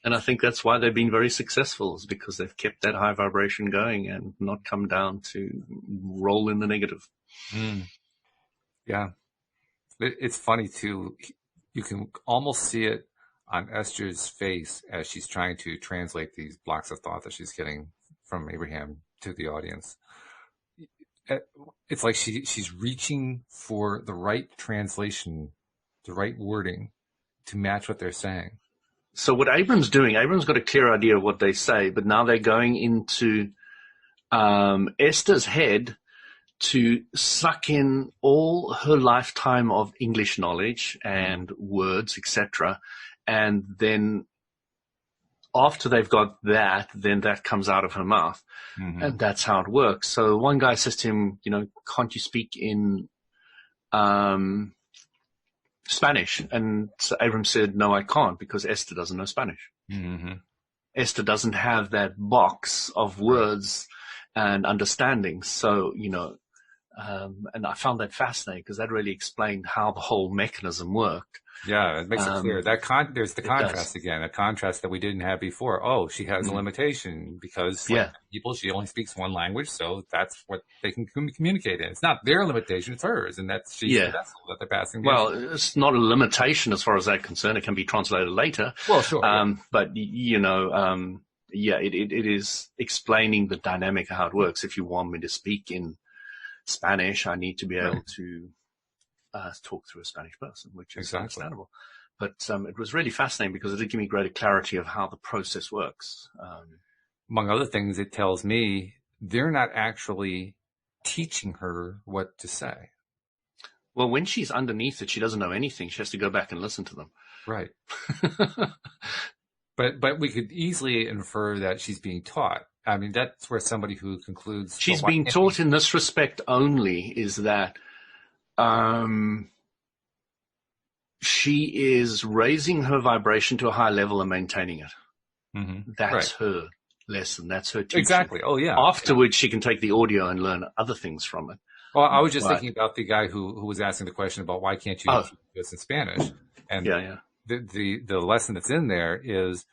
And I think that's why they've been very successful, is because they've kept that high vibration going and not come down to roll in the negative. Yeah. It's funny, too. You can almost see it on Esther's face as she's trying to translate these blocks of thought that she's getting from Abraham to the audience. It's like she's reaching for the right translation, the right wording to match what they're saying. So what Abram's doing, Abram's got a clear idea of what they say, but now they're going into Esther's head to suck in all her lifetime of English knowledge and words, etc. And then after they've got that, then that comes out of her mouth. And that's how it works. So one guy says to him, can't you speak in Spanish? And so Abram said, no, I can't, because Esther doesn't know Spanish. Esther doesn't have that box of words and understanding. So, and I found that fascinating, because that really explained how the whole mechanism worked. Yeah, it makes it clear. There's the contrast again, a contrast that we didn't have before. Oh, she has a limitation because people, she only speaks one language, so that's what they can communicate in. It's not their limitation, it's hers, and that's she's the vessel that they're passing. Well, it's not a limitation as far as that's concerned. It can be translated later. Well, sure. But, it is explaining the dynamic of how it works. If you want me to speak in Spanish, I need to be able to talk through a Spanish person, which is understandable. But it was really fascinating, because it did give me greater clarity of how the process works. Among other things, it tells me they're not actually teaching her what to say. Well, when she's underneath it, she doesn't know anything. She has to go back and listen to them. Right. But we could easily infer that she's being taught. I mean, that's where somebody who concludes she's being taught in this respect only, is that she is raising her vibration to a high level and maintaining it. That's her lesson. That's her teaching. Exactly. Oh, yeah. Afterwards, she can take the audio and learn other things from it. Well, I was just thinking about the guy who was asking the question about why can't you teach this in Spanish? And the lesson that's in there is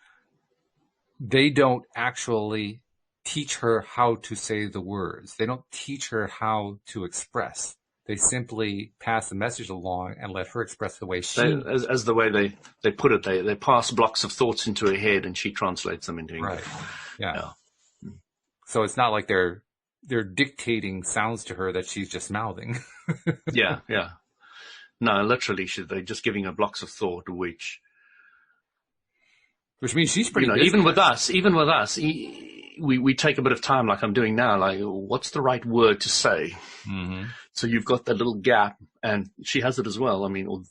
they don't actually teach her how to say the words. They don't teach her how to express. They simply pass the message along and let her express the way she... As the way they put it, they pass blocks of thoughts into her head and she translates them into English. Right, yeah. So it's not like they're dictating sounds to her that she's just mouthing. Yeah. No, literally, they're just giving her blocks of thought, which means she's pretty busy. Even with us, we take a bit of time, like I'm doing now, like, what's the right word to say? So you've got that little gap, and she has it as well. I mean,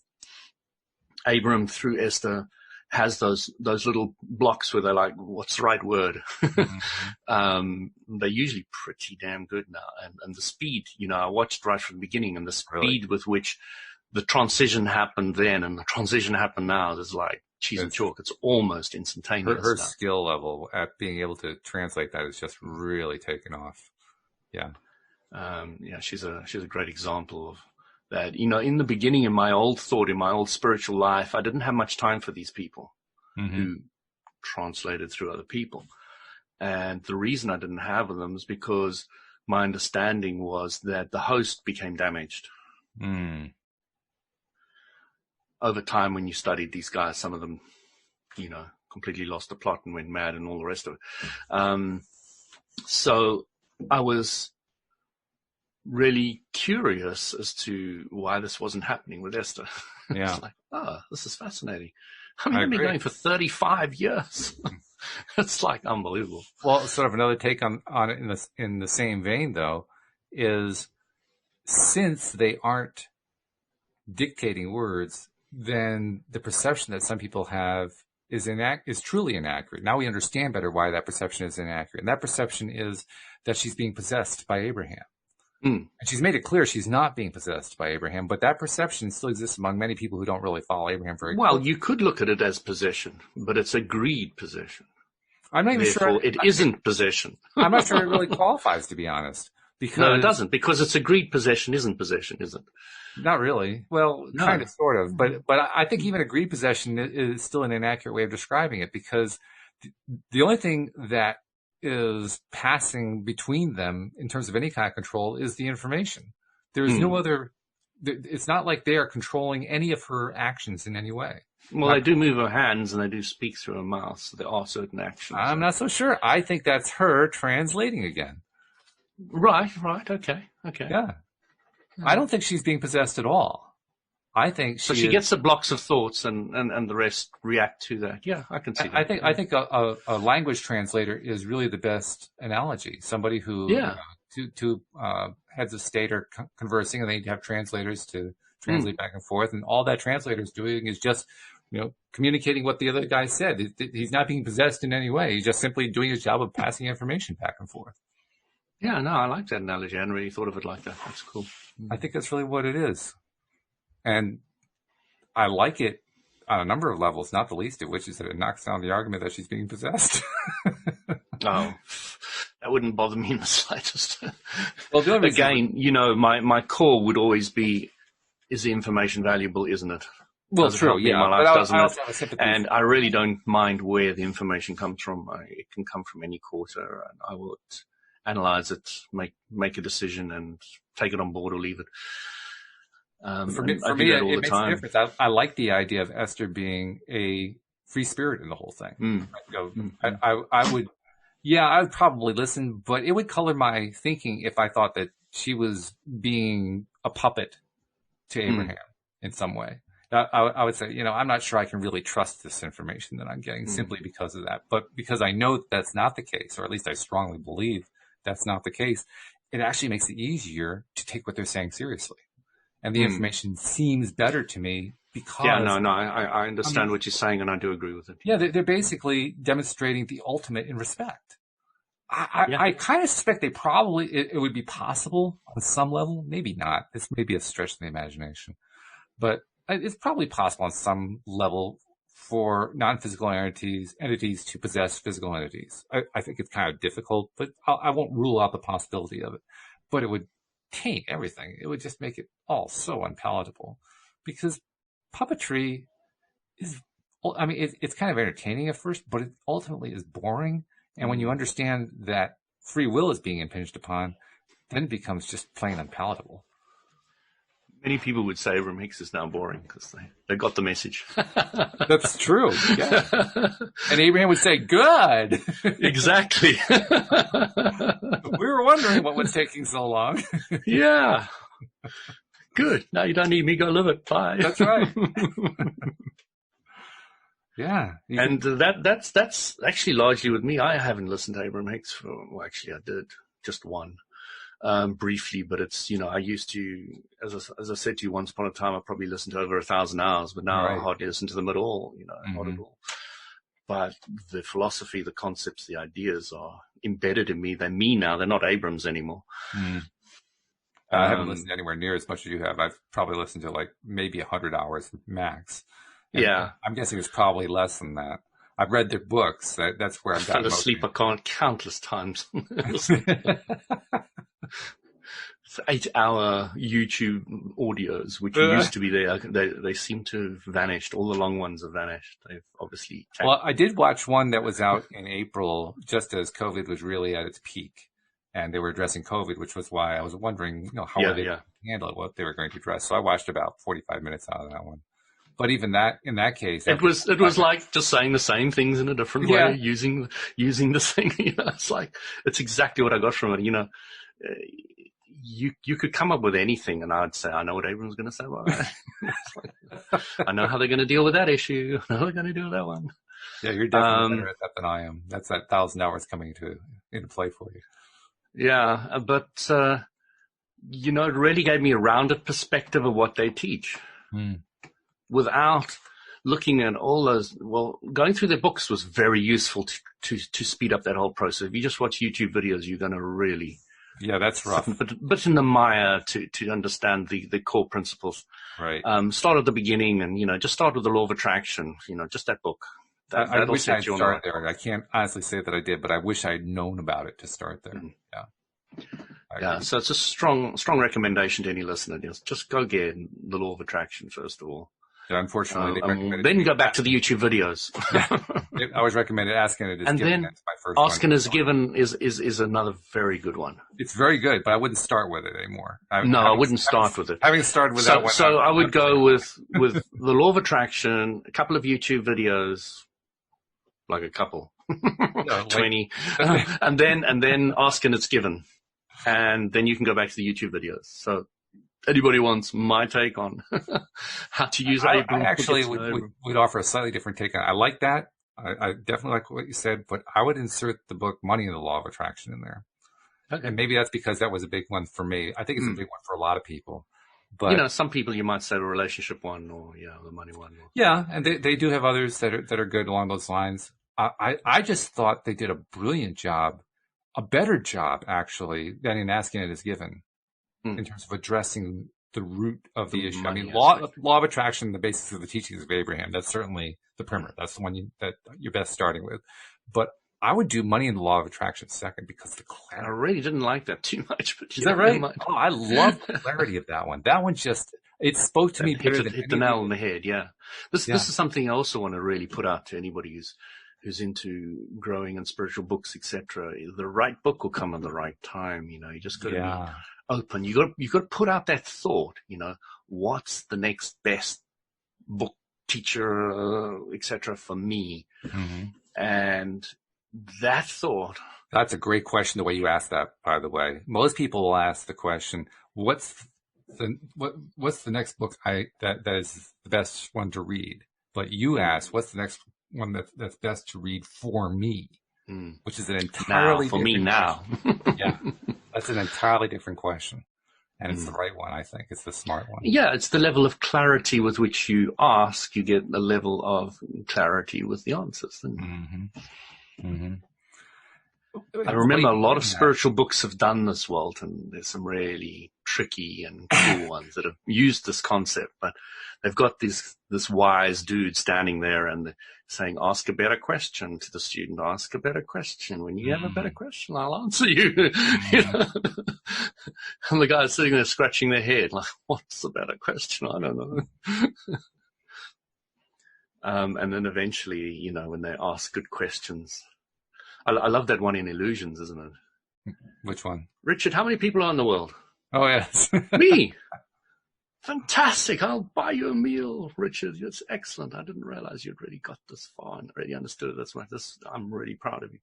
Abram through Esther has those little blocks where they're like, what's the right word? They're usually pretty damn good now. And the speed, I watched right from the beginning, and the speed with which the transition happened then and the transition happened now is like cheese and chalk. It's almost instantaneous. Her skill level at being able to translate that is just really taken off. Yeah. She's a great example of that. In the beginning, in my old spiritual life, I didn't have much time for these people. who translated through other people. And the reason I didn't have them is because my understanding was that the host became damaged. Over time, when you studied these guys, some of them, completely lost the plot and went mad and all the rest of it. So I was really curious as to why this wasn't happening with Esther. Yeah. It's like, this is fascinating. I mean, I've been going for 35 years. It's like unbelievable. Well, sort of another take on it in the same vein, though, is since they aren't dictating words, then the perception that some people have is truly inaccurate. Now we understand better why that perception is inaccurate. And that perception is that she's being possessed by Abraham. And she's made it clear she's not being possessed by Abraham, but that perception still exists among many people who don't really follow Abraham very well. You could look at it as possession, but it's a greed possession. I'm not even sure it isn't possession. I'm not sure it really qualifies, to be honest. No, it doesn't, because it's a greed possession isn't possession, is it? Not really. Well, no. Kind of, sort of. But I think even a greed possession is still an inaccurate way of describing it, because the only thing that is passing between them in terms of any kind of control is the information. There is no other. It's not like they are controlling any of her actions in any way. Well, they do move her hands and they do speak through her mouth, so there are certain actions. I'm not so sure. I think that's her translating again. Right. Okay. Yeah. I don't think she's being possessed at all. I think she gets the blocks of thoughts and the rest react to that. Yeah, I can see that. I think a language translator is really the best analogy. Somebody who two heads of state are conversing, and they have translators to translate back and forth, and all that translator is doing is just communicating what the other guy said. He's not being possessed in any way. He's just simply doing his job of passing information back and forth. Yeah, no, I like that analogy. I hadn't really thought of it like that. That's cool. I think that's really what it is. And I like it on a number of levels, not the least of which is that it knocks down the argument that she's being possessed. Oh, that wouldn't bother me in the slightest. Well, again, my core would always be, is the information valuable, isn't it? Well, true, yeah. My life, doesn't it? And I really don't mind where the information comes from. It can come from any quarter, and I will analyze it, make a decision, and take it on board or leave it. For me, it makes a difference. I like the idea of Esther being a free spirit in the whole thing. I would probably listen, but it would color my thinking if I thought that she was being a puppet to Abraham in some way. I would say, I'm not sure I can really trust this information that I'm getting simply because of that. But because I know that's not the case, or at least I strongly believe that's not the case, it actually makes it easier to take what they're saying seriously. And the information seems better to me because... Yeah, no, I understand what you're saying, and I do agree with it. Yeah, they're basically demonstrating the ultimate in respect. I kind of suspect they probably... It would be possible on some level. Maybe not. This may be a stretch in the imagination. But it's probably possible on some level for non-physical entities to possess physical entities. I think it's kind of difficult, but I won't rule out the possibility of it. But it would taint everything. It would just make it all so unpalatable, because puppetry is, it's kind of entertaining at first, but it ultimately is boring. And when you understand that free will is being impinged upon, then it becomes just plain unpalatable. Many people would say Abraham Hicks is now boring because they got the message. That's true. Yeah. And Abraham would say, good. Exactly. We were wondering what was taking so long. Yeah. Good. Now you don't need me. Go live it. Bye. That's right. Yeah. And that's actually largely with me. I haven't listened to Abraham Hicks actually I did just one. Briefly, but it's, I used to, as I said to you once upon a time, I probably listened to over 1,000 hours, but now I hardly listen to them at all, not at all. But the philosophy, the concepts, the ideas are embedded in me. They're me now. They're not Abrams anymore. I haven't listened anywhere near as much as you have. I've probably listened to like maybe 100 hours max. And yeah. I'm guessing it's probably less than that. I've read their books. That's where I've gotten asleep countless times. 8-hour YouTube audios, which used to be there. They seem to have vanished. All the long ones have vanished. They've obviously taken. Well, I did watch one that was out in April, just as COVID was really at its peak, and they were addressing COVID, which was why I was wondering, how were they going to handle it, what they were going to address. So I watched about 45 minutes out of that one. But even that, in that case, it was like just saying the same things in a different way, using the same. It's exactly what I got from it. You could come up with anything, and I'd say, I know what Abram's going to say about that. I know how they're going to deal with that issue. I know how they're going to deal with that one. Yeah, you're definitely better at that than I am. That's that 1,000 hours coming into play for you. Yeah, but it really gave me a rounded perspective of what they teach. Without looking at all those, going through their books was very useful to speed up that whole process. If you just watch YouTube videos, you're going to really... Yeah, that's rough. But in the mire to understand the core principles. Right. Start at the beginning and, just start with the law of attraction, just that book. I wish I'd started there. I can't honestly say that I did, but I wish I'd known about it to start there. Yeah. So it's a strong recommendation to any listener. Just go get the law of attraction first of all. Yeah, unfortunately, they recommended then go back to the YouTube videos. I always recommended Asking It Is and Given. Then that's my first Asking one. Is Given is another very good one. It's very good, but I wouldn't start with it anymore. I wouldn't start with it. Having started with that one. So I would go with the law of attraction, a couple of YouTube videos, like a couple, 20, and then Asking It's Given, and then you can go back to the YouTube videos. So. Anybody wants my take on how to use Abram? I actually would offer a slightly different take on it. I like that. I definitely like what you said, but I would insert the book Money and the Law of Attraction in there. Okay. And maybe that's because that was a big one for me. I think it's a big one for a lot of people. But some people you might say the relationship one or the money one. Yeah, and they do have others that are good along those lines. I just thought they did a brilliant job, a better job actually than in Asking It Is Given. In terms of addressing the root of the issue. I mean, law of attraction, the basis of the teachings of Abraham, that's certainly the primer. That's the one that you're best starting with. But I would do Money and the Law of Attraction second because the clarity. I really didn't like that too much. But is that right? Oh, I love the clarity of that one. That one it spoke to me better than hit the nail on the head, yeah. This is something I also want to really put out to anybody who's into growing and spiritual books, etc. The right book will come at the right time. You just got to be open. You got to put out that thought. What's the next best book, teacher, etc. for me? And that thought. That's a great question. The way you asked that, by the way, most people will ask the question, "What's the next book that is the best one to read?" But you ask, "What's the next one that's best to read for me?" Which is an entirely for me now. Yeah. That's an entirely different question. And it's the right one, I think. It's the smart one. Yeah, it's the level of clarity with which you ask. You get a level of clarity with the answers. I remember a lot of spiritual books have done this, Walt, and there's some really tricky and cool ones that have used this concept. But they've got this wise dude standing there and saying, ask a better question to the student. Ask a better question. When you have a better question, I'll answer you. And the guy's sitting there scratching their head like, what's the better question? I don't know. And then eventually, when they ask good questions. I love that one in Illusions, isn't it? Which one? Richard, how many people are in the world? Oh, yes. Me. Fantastic. I'll buy you a meal, Richard. It's excellent. I didn't realize you'd really got this far and already understood it. That's why I'm really proud of you.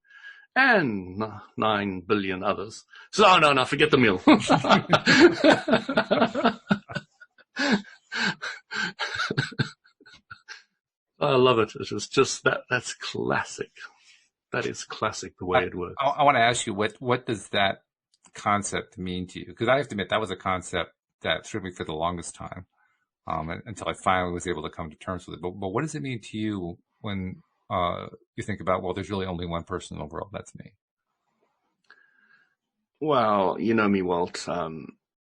And 9 billion others. So, no, forget the meal. I love it. It's just that's classic. That is classic, the way it works. I want to ask you, what does that concept mean to you? Because I have to admit, that was a concept that threw me for the longest time, until I finally was able to come to terms with it. But what does it mean to you when you think about, there's really only one person in the world, that's me? Well, you know me, Walt.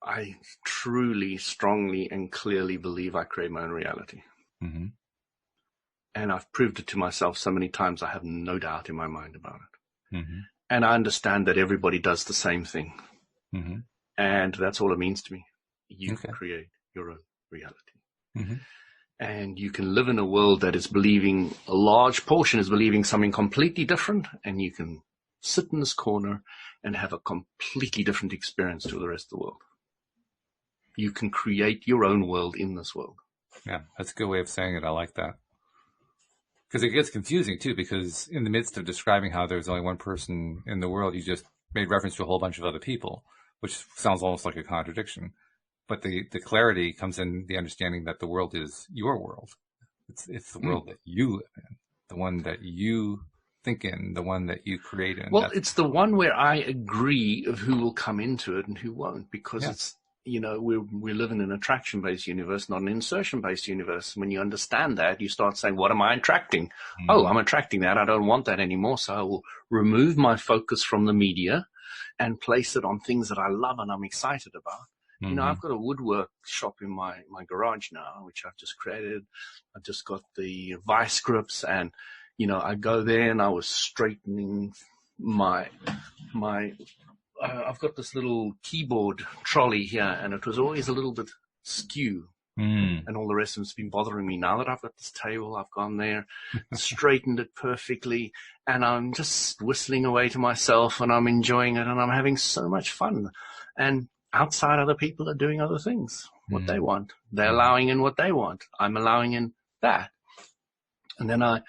I truly, strongly, and clearly believe I create my own reality. Mm-hmm. And I've proved it to myself so many times, I have no doubt in my mind about it. Mm-hmm. And I understand that everybody does the same thing. Mm-hmm. And that's all it means to me. You can create your own reality. Mm-hmm. And you can live in a world that is believing, a large portion is believing something completely different, and you can sit in this corner and have a completely different experience to the rest of the world. You can create your own world in this world. Yeah, that's a good way of saying it. I like that. Because it gets confusing, too, because in the midst of describing how there's only one person in the world, you just made reference to a whole bunch of other people, which sounds almost like a contradiction. But the clarity comes in the understanding that the world is your world. It's the world that you live in, the one that you think in, the one that you create in. Well, it's the one where I agree of who will come into it and who won't, because it's, you know, we live in an attraction-based universe, not an insertion-based universe. When you understand that, you start saying, what am I attracting? Mm-hmm. Oh, I'm attracting that. I don't want that anymore. So I will remove my focus from the media and place it on things that I love and I'm excited about. Mm-hmm. You know, I've got a woodwork shop in my garage now, which I've just created. I've just got the vice grips, and, you know, I go there and I was straightening I've got this little keyboard trolley here, and it was always a little bit skew. And all the rest of it's been bothering me. Now that I've got this table, I've gone there, straightened it perfectly, and I'm just whistling away to myself, and I'm enjoying it, and I'm having so much fun. And outside, other people are doing other things, what they want. They're allowing in what they want. I'm allowing in that. And then I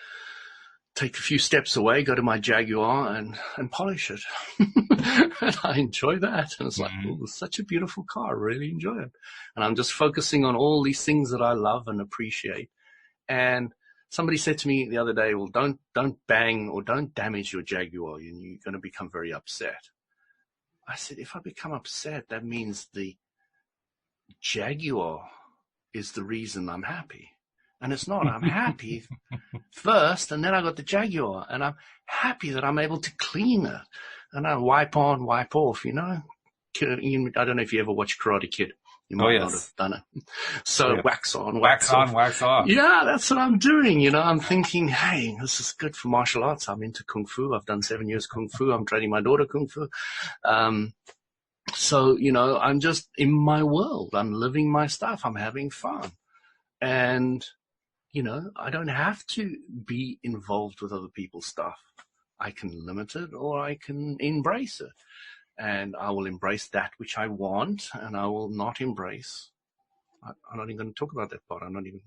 take a few steps away, go to my Jaguar and polish it. And I enjoy that. And it's like, oh, it's such a beautiful car. I really enjoy it. And I'm just focusing on all these things that I love and appreciate. And somebody said to me the other day, well, don't bang or don't damage your Jaguar. You're going to become very upset. I said, if I become upset, that means the Jaguar is the reason I'm happy. And it's not. I'm happy first, and then I got the Jaguar, and I'm happy that I'm able to clean it. And I wipe on, wipe off, you know. I don't know if you ever watched Karate Kid. You might not have done it. So wax on, wax off. Wax off. Yeah, that's what I'm doing. You know, I'm thinking, hey, this is good for martial arts. I'm into Kung Fu. I've done 7 years Kung Fu. I'm training my daughter Kung Fu. So, you know, I'm just in my world. I'm living my stuff. I'm having fun. And, you know, I don't have to be involved with other people's stuff. I can limit it or I can embrace it. And I will embrace that which I want, and I will not embrace. I'm not even going to talk about that part. I'm not even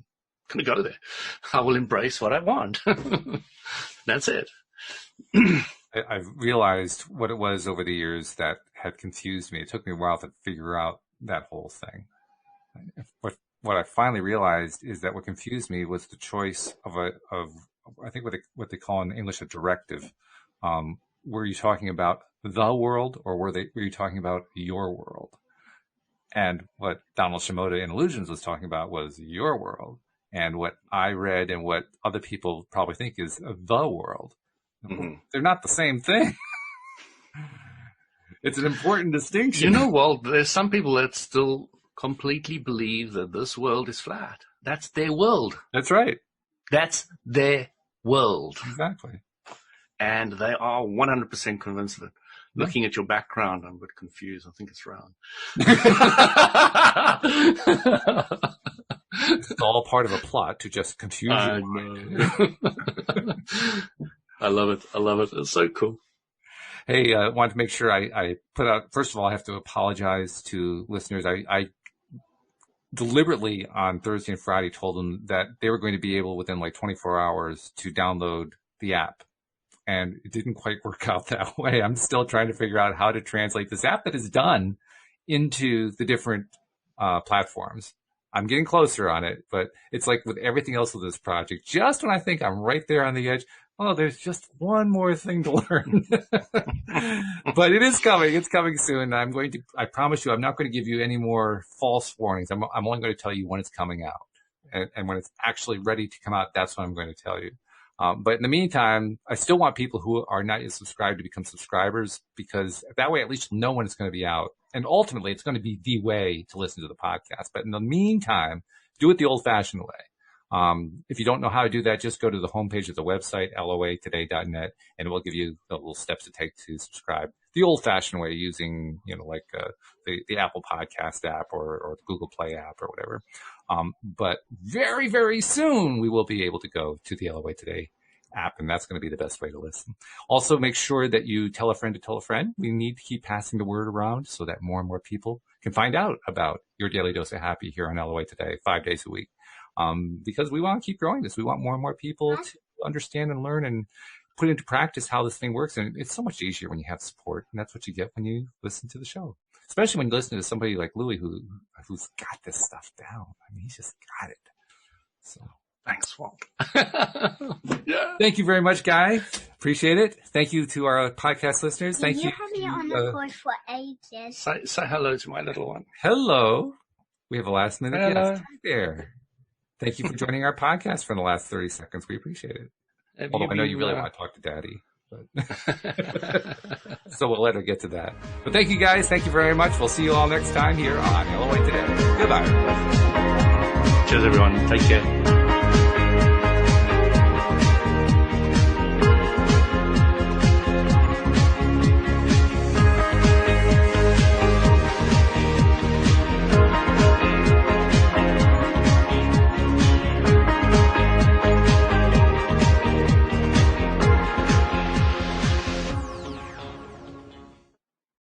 going to go there. I will embrace what I want. That's it. I've realized what it was over the years that had confused me. It took me a while to figure out that whole thing. What I finally realized is that what confused me was the choice of I think what they call in English a directive. Were you talking about the world, or were you talking about your world? And what Donald Shimoda in Illusions was talking about was your world. And what I read and what other people probably think is the world. Mm-hmm. They're not the same thing. It's an important distinction. You know, Walt, there's some people that still completely believe that this world is flat. That's their world. That's right. That's their world. Exactly. And they are 100% convinced of it. Looking at your background, I'm a bit confused. I think it's round. It's all part of a plot to just confuse you. I love it. I love it. It's so cool. Hey, I wanted to make sure I put out, first of all, I have to apologize to listeners. I deliberately on Thursday and Friday told them that they were going to be able within like 24 hours to download the app. And it didn't quite work out that way. I'm still trying to figure out how to translate this app that is done into the different platforms. I'm getting closer on it, but it's like with everything else with this project, just when I think I'm right there on the edge, oh, there's just one more thing to learn. But it is coming. It's coming soon. I promise you, I'm not going to give you any more false warnings. I'm only going to tell you when it's coming out. And when it's actually ready to come out, that's when I'm going to tell you. But in the meantime, I still want people who are not yet subscribed to become subscribers, because that way at least you'll know when it's going to be out. And ultimately, it's going to be the way to listen to the podcast. But in the meantime, do it the old-fashioned way. If you don't know how to do that, just go to the homepage of the website, loatoday.net, and it will give you the little steps to take to subscribe the old-fashioned way, using, the Apple Podcast app or the Google Play app or whatever. But very, very soon we will be able to go to the LOA Today app, and that's going to be the best way to listen. Also, make sure that you tell a friend to tell a friend. We need to keep passing the word around so that more and more people can find out about your daily dose of happy here on LOA Today, 5 days a week. Because we want to keep growing this. We want more and more people to understand and learn and put into practice how this thing works. And it's so much easier when you have support. And that's what you get when you listen to the show, especially when you listen to somebody like Louis, who's got this stuff down. I mean, he's just got it. So thanks, Walt. Yeah. Thank you very much, Guy. Appreciate it. Thank you to our podcast listeners. Thank you. You have me on the board for ages. Say hello to my little one. Hello. We have a last minute Hello. guest right there. Thank you for joining our podcast for the last 30 seconds. We appreciate it. Although I know you really want to talk to Daddy. But so we'll let her get to that. But thank you, guys. Thank you very much. We'll see you all next time here on LOA Today. Goodbye. Cheers, everyone. Take care.